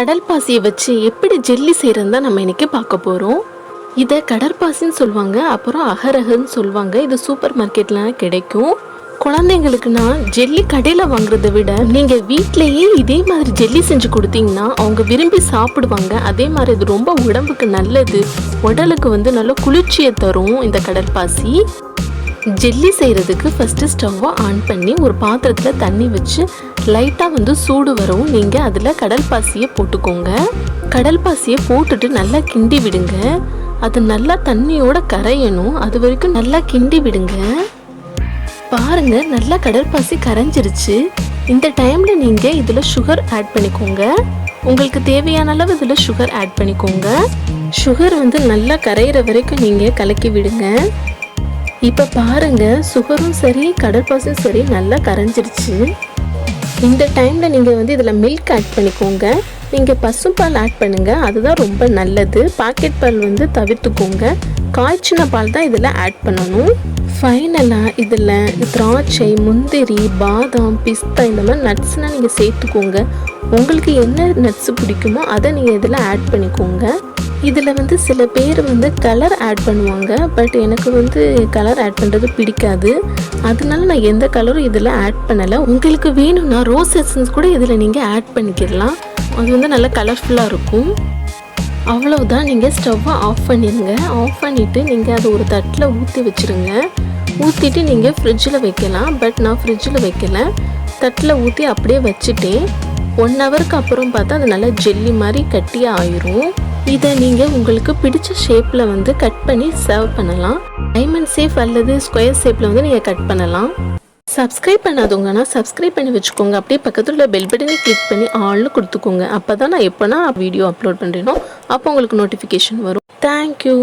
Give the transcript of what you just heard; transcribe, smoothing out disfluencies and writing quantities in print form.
கடல் பாசியை வச்சு எப்படி ஜெல்லி செய்யறதுன்னு தான் நம்ம இன்னைக்கு பார்க்க போறோம். இதை கடற்பாசின்னு சொல்லுவாங்க, அப்புறம் அகரகர்னு சொல்லுவாங்க. இது சூப்பர் மார்க்கெட்ல கிடைக்கும். குழந்தைங்களுக்குன்னா ஜெல்லி கடையில் வாங்குறத விட நீங்கள் வீட்டிலேயே இதே மாதிரி ஜெல்லி செஞ்சு கொடுத்தீங்கன்னா அவங்க விரும்பி சாப்பிடுவாங்க. அதே மாதிரி இது ரொம்ப உடம்புக்கு நல்லது, உடலுக்கு நல்ல குளிர்ச்சியை தரும். இந்த கடற்பாசி ஜெல்லி செய்கிறதுக்கு ஃபஸ்ட்டு ஸ்டவ்வை ஆன் பண்ணி ஒரு பாத்திரத்தில் தண்ணி வச்சு லைட்டாக சூடு வரவும் நீங்கள் அதில் கடல் பாசியை போட்டுக்கோங்க. கடல் பாசியை போட்டுட்டு நல்லா கிண்டி விடுங்க. அது நல்லா தண்ணியோட கரையணும், அது வரைக்கும் நல்லா கிண்டி விடுங்க. பாருங்க, நல்லா கடற்பாசி கரைஞ்சிருச்சு. இந்த டைமில் நீங்கள் இதில் சுகர் ஆட் பண்ணிக்கோங்க. உங்களுக்கு தேவையான அளவு இதில் சுகர் ஆட் பண்ணிக்கோங்க. சுகர் நல்லா கரையிற வரைக்கும் நீங்கள் கலக்கி விடுங்க. இப்போ பாருங்க, சுகரும் சரி கடற்பாசியும் சரி நல்லா கரைஞ்சிருச்சு. இந்த டைமில் நீங்கள் இதில் மில்க் ஆட் பண்ணிக்கோங்க. நீங்கள் பசும்பால் ஆட் பண்ணுங்கள், அதுதான் ரொம்ப நல்லது. பாக்கெட் பால் தவிர்த்துக்கோங்க. காய்ச்சின பால் தான் இதில் ஆட் பண்ணணும். ஃபைனலாக இதில் திராட்சை, முந்திரி, பாதாம், பிஸ்தா இந்த மாதிரி நட்ஸ்னால் நீங்கள் சேர்த்துக்கோங்க. உங்களுக்கு என்ன நட்ஸு பிடிக்குமோ அதை நீங்கள் இதில் ஆட் பண்ணிக்கோங்க. இதில் சில பேர் கலர் ஆட் பண்ணுவாங்க, பட் எனக்கு கலர் ஆட் பண்ணுறது பிடிக்காது. அதனால நான் எந்த கலரும் இதில் ஆட் பண்ணலை. உங்களுக்கு வேணும்னா ரோஸ் எசன்ஸ் கூட இதில் நீங்கள் ஆட் பண்ணிக்கிடலாம். அது நல்லா கலர்ஃபுல்லாக இருக்கும். அவ்வளவுதான், நீங்கள் ஸ்டவ்வை ஆஃப் பண்ணிடுங்க. ஆஃப் பண்ணிவிட்டு நீங்கள் அதை ஒரு தட்டில் ஊற்றி வச்சுருங்க. ஊற்றிட்டு நீங்கள் ஃப்ரிட்ஜில் வைக்கலாம், பட் நான் ஃப்ரிட்ஜில் வைக்கலை. தட்டில் ஊற்றி அப்படியே வச்சுட்டேன். 1 ஹவருக்கு அப்புறம் பார்த்தா அது நல்லா ஜெல்லி மாதிரி கட்டியாக ஆயிரும். இதை நீங்கள் உங்களுக்கு பிடிச்ச ஷேப்பில் கட் பண்ணி சர்வ் பண்ணலாம். டைமண்ட் ஷேப் அல்லது ஸ்கொயர் ஷேப்பில் நீங்கள் கட் பண்ணலாம். சப்ஸ்கிரைப் பண்ணாதவங்கன்னா சப்ஸ்கிரைப் பண்ணி வச்சுக்கோங்க. அப்படியே பக்கத்தில் உள்ள பெல் பட்டனை கிளிக் பண்ணி ஆல்னு கொடுத்துக்கோங்க. அப்போ தான் நான் எப்போனா வீடியோ அப்லோட் பண்ணுறேனோ அப்போ உங்களுக்கு நோட்டிஃபிகேஷன் வரும். தேங்க்யூ.